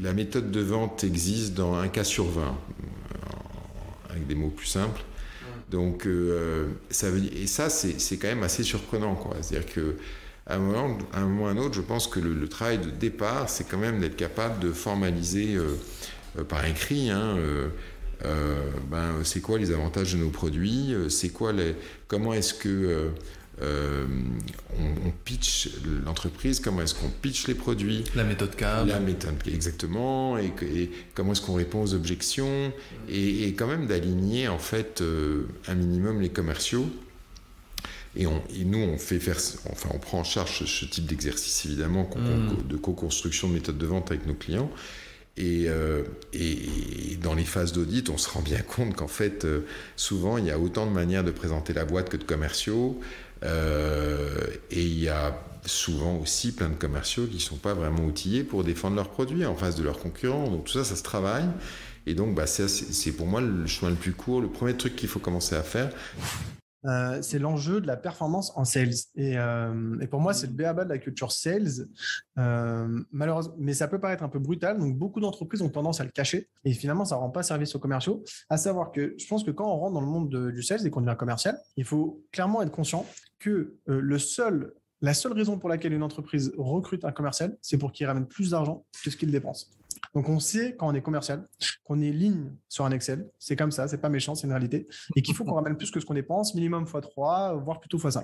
la méthode de vente existe dans un cas sur 20, avec des mots plus simples. Donc, ça veut dire, et ça, c'est quand même assez surprenant, quoi. C'est-à-dire qu'à un moment ou à un autre, je pense que le travail de départ, c'est quand même d'être capable de formaliser par écrit, c'est quoi les avantages de nos produits, comment est-ce que on pitch l'entreprise, comment est-ce qu'on pitch les produits, la méthode CAB, exactement, et comment est-ce qu'on répond aux objections, et quand même d'aligner en fait un minimum les commerciaux. Et nous, on prend en charge ce type d'exercice, évidemment, de co-construction de méthodes de vente avec nos clients. Et dans les phases d'audit, on se rend bien compte qu'en fait, souvent, il y a autant de manières de présenter la boîte que de commerciaux. Et il y a souvent aussi plein de commerciaux qui ne sont pas vraiment outillés pour défendre leurs produits en face de leurs concurrents. Donc tout ça, ça se travaille. Et donc, c'est pour moi le chemin le plus court. Le premier truc qu'il faut commencer à faire, c'est l'enjeu de la performance en sales. Et pour moi, c'est le b.a.-ba de la culture sales. Malheureusement, mais ça peut paraître un peu brutal. Donc, beaucoup d'entreprises ont tendance à le cacher. Et finalement, ça ne rend pas service aux commerciaux. À savoir que je pense que quand on rentre dans le monde du sales et qu'on devient commercial, il faut clairement être conscient que la seule raison pour laquelle une entreprise recrute un commercial, c'est pour qu'il ramène plus d'argent que ce qu'il dépense. Donc, on sait quand on est commercial qu'on est ligne sur un Excel. C'est comme ça, c'est pas méchant, c'est une réalité. Et qu'il faut qu'on ramène plus que ce qu'on dépense, minimum x3, voire plutôt x5.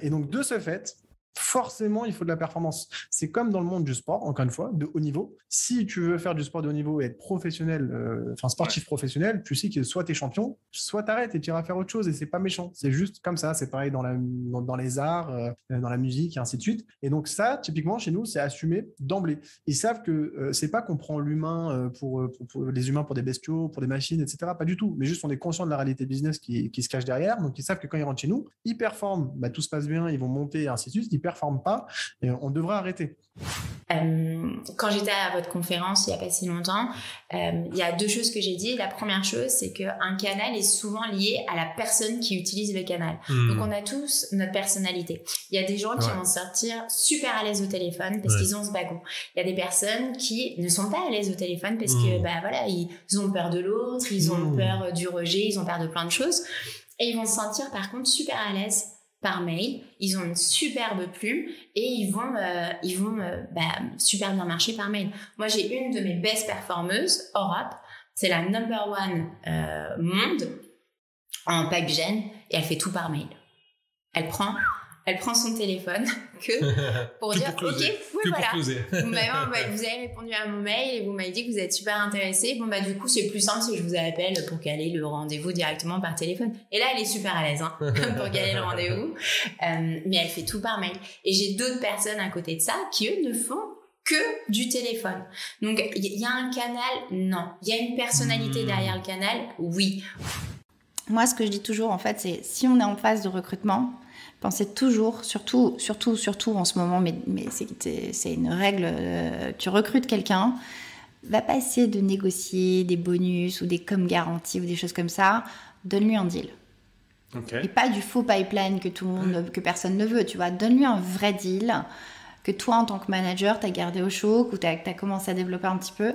Et donc, de ce fait, forcément, il faut de la performance. C'est comme dans le monde du sport, encore une fois, de haut niveau. Si tu veux faire du sport de haut niveau et être professionnel, sportif professionnel, tu sais que soit tu es champion, soit tu arrêtes et tu iras faire autre chose. Et c'est pas méchant. C'est juste comme ça. C'est pareil dans les arts, dans la musique et ainsi de suite. Et donc ça, typiquement, chez nous, c'est assumé d'emblée. Ils savent que c'est pas qu'on prend l'humain pour les humains pour des bestiaux, pour des machines, etc. Pas du tout. Mais juste, on est conscient de la réalité business qui se cache derrière. Donc, ils savent que quand ils rentrent chez nous, ils performent. Tout se passe bien, ils vont monter et ainsi de suite. Ils performent pas et on devrait arrêter. Quand j'étais à votre conférence il n'y a pas si longtemps, il y a deux choses que j'ai dit. La première chose, c'est qu'un canal est souvent lié à la personne qui utilise le canal. Donc on a tous notre personnalité. Il y a des gens qui vont sortir super à l'aise au téléphone parce qu'ils ont ce bagon. Il y a des personnes qui ne sont pas à l'aise au téléphone parce que ils ont peur de l'autre, ils ont peur du rejet, ils ont peur de plein de choses, et ils vont se sentir par contre super à l'aise par mail. Ils ont une superbe plume et ils vont super bien marcher par mail. Moi, j'ai une de mes best performeuses, Europe, c'est la number one monde en PipeGen, et elle fait tout par mail. Elle prend son téléphone pour dire ok, oui, voilà, vous avez répondu à mon mail et vous m'avez dit que vous êtes super intéressé. Du coup, c'est plus simple si je vous appelle pour caler le rendez-vous directement par téléphone. Et là, elle est super à l'aise pour caler le rendez-vous, mais elle fait tout par mail. Et j'ai d'autres personnes à côté de ça qui, eux, ne font que du téléphone. Donc, il y a un canal, non. Il y a une personnalité derrière le canal, oui. Moi, ce que je dis toujours, en fait, c'est si on est en phase de recrutement, pensez toujours, surtout en ce moment, mais c'est une règle, tu recrutes quelqu'un, va pas essayer de négocier des bonus ou des com garanties ou des choses comme ça, donne-lui un deal. Okay. Et pas du faux pipeline que personne ne veut, tu vois, donne-lui un vrai deal que toi, en tant que manager, tu as gardé au chaud, ou tu as commencé à développer un petit peu,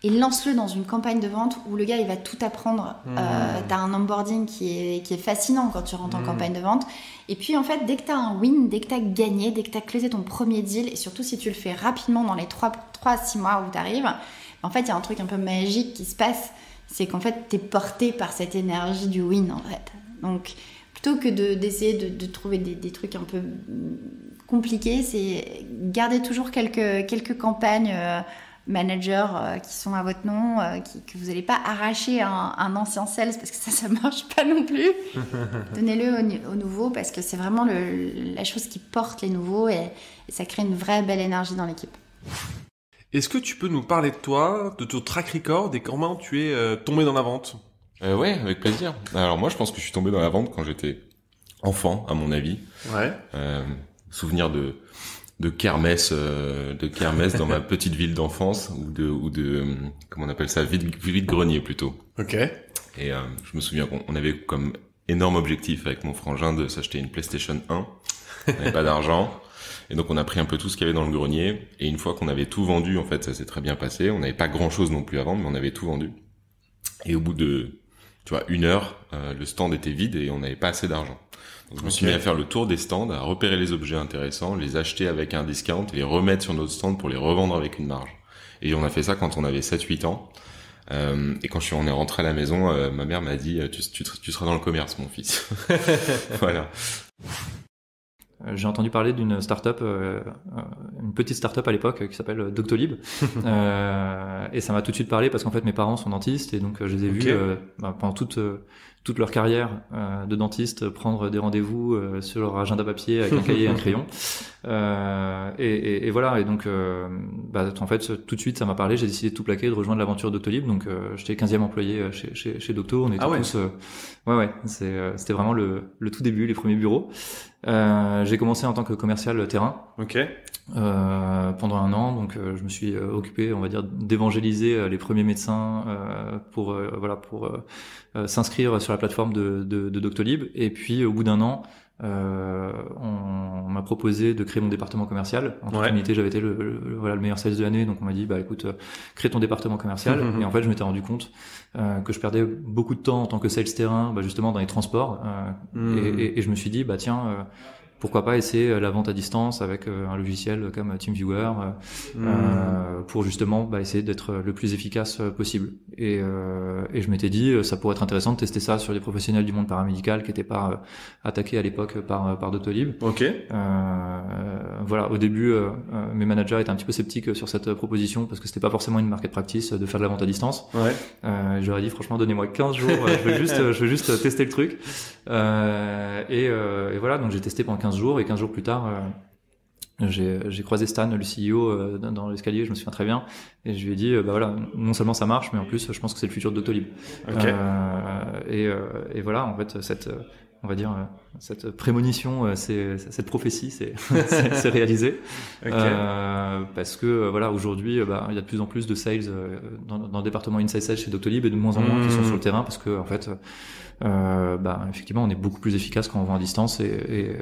et lance-le dans une campagne de vente où le gars, il va tout apprendre. Tu as un onboarding qui est fascinant quand tu rentres en campagne de vente. Et puis, en fait, dès que tu as un win, dès que tu as gagné, dès que tu as closé ton premier deal, et surtout si tu le fais rapidement dans les 3 à 6 mois où tu arrives, en fait, il y a un truc un peu magique qui se passe, c'est qu'en fait, tu es porté par cette énergie du win, en fait. Donc, plutôt que d'essayer de trouver des trucs un peu compliqués, c'est garder toujours quelques campagnes managers qui sont à votre nom, que vous n'allez pas arracher un ancien sales parce que ça marche pas non plus. Donnez-le aux nouveaux parce que c'est vraiment la chose qui porte les nouveaux et ça crée une vraie belle énergie dans l'équipe. Est-ce que tu peux nous parler de toi, de ton track record et comment tu es tombé dans la vente ? Ouais, avec plaisir. Alors moi, je pense que je suis tombé dans la vente quand j'étais enfant, à mon avis. Ouais. Souvenir de kermesse dans ma petite ville d'enfance ou de comment on appelle ça, vide-grenier plutôt. Ok. Et je me souviens qu'on avait comme énorme objectif avec mon frangin de s'acheter une PlayStation 1. On n'avait pas d'argent. Et donc on a pris un peu tout ce qu'il y avait dans le grenier, et une fois qu'on avait tout vendu, en fait, ça s'est très bien passé. On n'avait pas grand-chose non plus à vendre, mais on avait tout vendu. Et au bout de, 1 heure, le stand était vide et on n'avait pas assez d'argent. Donc je me suis mis à faire le tour des stands, à repérer les objets intéressants, les acheter avec un discount, les remettre sur notre stand pour les revendre avec une marge. Et on a fait ça quand on avait 7-8 ans. Et quand on est rentré à la maison, ma mère m'a dit tu seras dans le commerce, mon fils. Voilà. J'ai entendu parler d'une start-up, une petite start-up à l'époque qui s'appelle Doctolib. Et ça m'a tout de suite parlé parce qu'en fait mes parents sont dentistes et donc je les ai vus pendant toute leur carrière de dentiste prendre des rendez-vous sur leur agenda papier avec un cahier et un crayon. Et voilà. Et donc en fait tout de suite ça m'a parlé. J'ai décidé de tout plaquer, de rejoindre l'aventure Doctolib. Donc j'étais 15e employé chez Docto. On était tous. C'était vraiment le tout début, les premiers bureaux. J'ai commencé en tant que commercial terrain. Pendant 1 an, donc je me suis occupé, on va dire, d'évangéliser les premiers médecins pour s'inscrire sur la plateforme de Doctolib. Et puis au bout d'1 an, on m'a proposé de créer mon département commercial. En toute unité, j'avais été le meilleur sales de l'année, donc on m'a dit écoute, crée ton département commercial. Et en fait, je m'étais rendu compte que je perdais beaucoup de temps en tant que sales terrain, justement dans les transports. Et je me suis dit tiens, pourquoi pas essayer la vente à distance avec un logiciel comme TeamViewer pour justement essayer d'être le plus efficace possible. Et je m'étais dit ça pourrait être intéressant de tester ça sur des professionnels du monde paramédical qui n'étaient pas attaqués à l'époque par Doctolib. Voilà, au début mes managers étaient un petit peu sceptiques sur cette proposition parce que c'était pas forcément une market practice de faire de la vente à distance. Je leur ai dit franchement donnez-moi 15 jours, je veux juste tester le truc. Et voilà, donc j'ai testé pendant 15 jours et 15 jours plus tard j'ai croisé Stan, le CEO, dans l'escalier, je me souviens très bien, et je lui ai dit voilà, non seulement ça marche, mais en plus je pense que c'est le futur de Doctolib. Et voilà, en fait on va dire cette prémonition, cette prophétie c'est réalisé. Parce que voilà, aujourd'hui il y a de plus en plus de sales dans le département Inside Sales chez Doctolib et de moins en moins qui sont sur le terrain parce que en fait effectivement on est beaucoup plus efficace quand on vend à distance et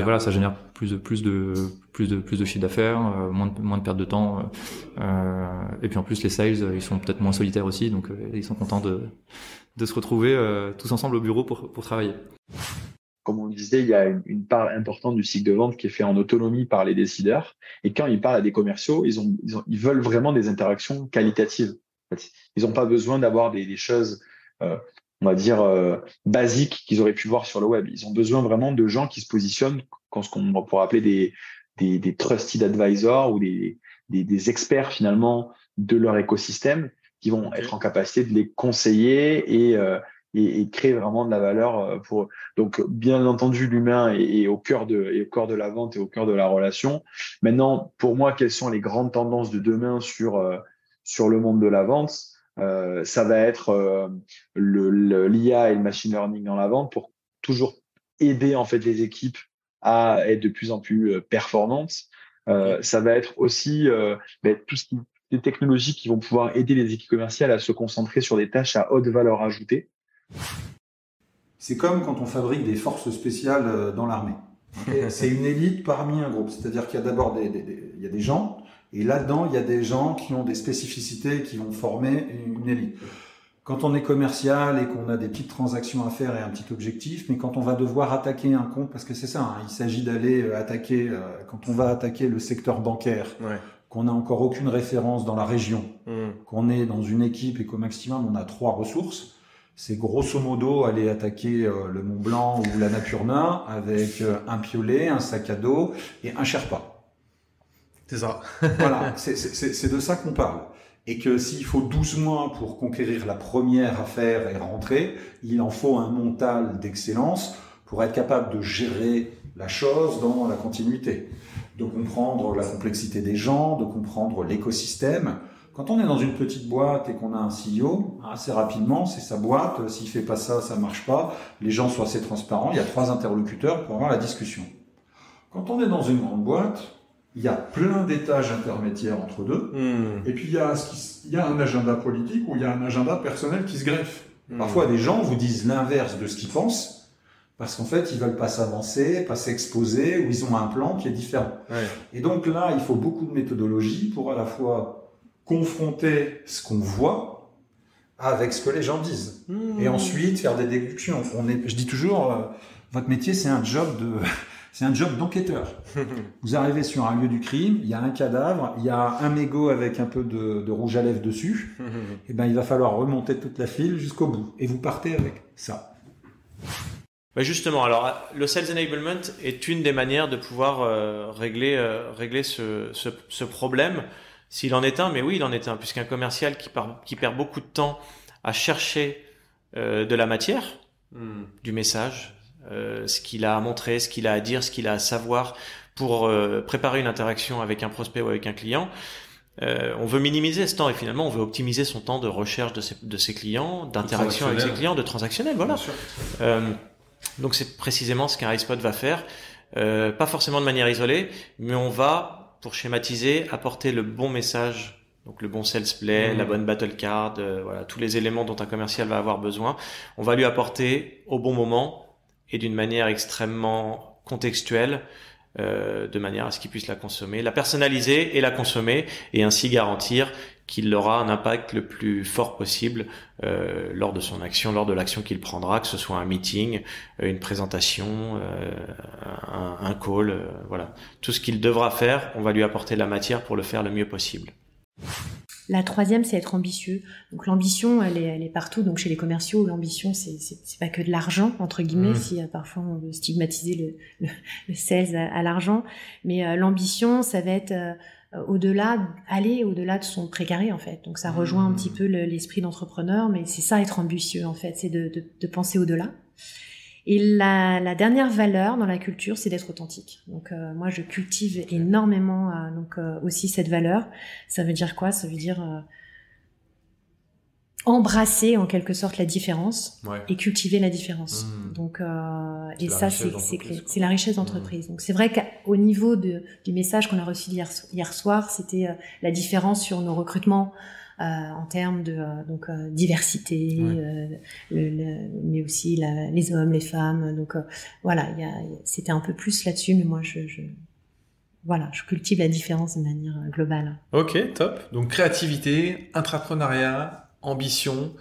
voilà, ça génère plus de chiffre d'affaires, moins de perte de temps, et puis en plus les sales ils sont peut-être moins solitaires aussi, donc ils sont contents de se retrouver tous ensemble au bureau pour travailler. Comme on le disait, il y a une part importante du cycle de vente qui est fait en autonomie par les décideurs. Et quand ils parlent à des commerciaux, ils veulent vraiment des interactions qualitatives. En fait, ils n'ont pas besoin d'avoir des choses, on va dire, basiques qu'ils auraient pu voir sur le web. Ils ont besoin vraiment de gens qui se positionnent ce qu'on pourrait appeler des trusted advisors ou des experts finalement de leur écosystème qui vont être en capacité de les conseiller et créer vraiment de la valeur pour eux. Donc, bien entendu, l'humain est au cœur de la vente et au cœur de la relation. Maintenant, pour moi, quelles sont les grandes tendances de demain sur le monde de la vente? Ça va être l'IA et le machine learning dans la vente pour toujours aider en fait les équipes à être de plus en plus performantes. Ça va être aussi tout ce qui des technologies qui vont pouvoir aider les équipes commerciales à se concentrer sur des tâches à haute valeur ajoutée. C'est comme quand on fabrique des forces spéciales dans l'armée. Okay. C'est une élite parmi un groupe. C'est-à-dire qu'il y a d'abord il y a des gens, et là-dedans, il y a des gens qui ont des spécificités qui vont former une élite. Quand on est commercial et qu'on a des petites transactions à faire et un petit objectif, mais quand on va devoir attaquer un compte, parce que c'est ça, il s'agit d'aller attaquer, quand on va attaquer le secteur bancaire, qu'on n'a encore aucune référence dans la région, qu'on est dans une équipe et qu'au maximum on a 3 ressources, c'est grosso modo aller attaquer le Mont Blanc ou l'Annapurna avec un piolet, un sac à dos et un Sherpa. C'est ça. Voilà, c'est de ça qu'on parle. Et que s'il faut 12 mois pour conquérir la première affaire et rentrer, il en faut un mental d'excellence pour être capable de gérer la chose dans la continuité, de comprendre la complexité des gens, de comprendre l'écosystème. Quand on est dans une petite boîte et qu'on a un CEO, assez rapidement, c'est sa boîte, s'il fait pas ça, ça marche pas, les gens sont assez transparents, il y a 3 interlocuteurs pour avoir la discussion. Quand on est dans une grande boîte, il y a plein d'étages intermédiaires entre deux, et puis il y a un agenda politique ou il y a un agenda personnel qui se greffe. Parfois, des gens vous disent l'inverse de ce qu'ils pensent, Parce qu'en fait, ils veulent pas s'avancer, pas s'exposer, ou ils ont un plan qui est différent. Ouais. Et donc là, il faut beaucoup de méthodologie pour à la fois confronter ce qu'on voit avec ce que les gens disent. Et ensuite, faire des déductions. Je dis toujours, votre métier, c'est un job d'enquêteur. Vous arrivez sur un lieu du crime, il y a un cadavre, il y a un mégot avec un peu de rouge à lèvres dessus. Et ben, il va falloir remonter toute la file jusqu'au bout. Et vous partez avec ça. Bah justement, alors le Sales Enablement est une des manières de pouvoir régler ce problème, s'il en est un, mais oui, il en est un, puisqu'un commercial qui perd beaucoup de temps à chercher de la matière, du message, ce qu'il a à montrer, ce qu'il a à dire, ce qu'il a à savoir pour préparer une interaction avec un prospect ou avec un client, on veut minimiser ce temps et finalement on veut optimiser son temps de recherche de ses clients, d'interaction avec ses clients, de transactionnel, voilà. Donc c'est précisément ce qu'un HighSpot va faire, pas forcément de manière isolée, mais on va, pour schématiser, apporter le bon message, donc le bon sales play, la bonne battle card, voilà, tous les éléments dont un commercial va avoir besoin. On va lui apporter au bon moment et d'une manière extrêmement contextuelle, de manière à ce qu'il puisse la consommer, la personnaliser et la consommer, et ainsi garantir qu'il aura un impact le plus fort possible lors de son action, lors de l'action qu'il prendra, que ce soit un meeting, une présentation, un call, voilà. Tout ce qu'il devra faire, on va lui apporter la matière pour le faire le mieux possible. La troisième, c'est être ambitieux. Donc l'ambition, elle est partout. Donc chez les commerciaux, l'ambition, c'est pas que de l'argent entre guillemets. Si parfois on veut stigmatiser le sales à l'argent, mais l'ambition, ça va être aller au-delà de son précaré en fait. Donc ça rejoint un petit peu l'esprit d'entrepreneur, mais c'est ça être ambitieux en fait, c'est de penser au-delà. Et la dernière valeur dans la culture, c'est d'être authentique. Donc moi, je cultive énormément aussi cette valeur. Ça veut dire quoi? Ça veut dire embrasser en quelque sorte la différence et cultiver la différence. Donc et ça, c'est clé. C'est la richesse d'entreprise. Donc c'est vrai qu'au niveau du message qu'on a reçu hier soir, c'était la différence sur nos recrutements. En termes de diversité, mais aussi les hommes, les femmes. Donc voilà, c'était un peu plus là-dessus, mais moi je cultive la différence de manière globale. Ok, top. Donc créativité, intrapreneuriat, ambition,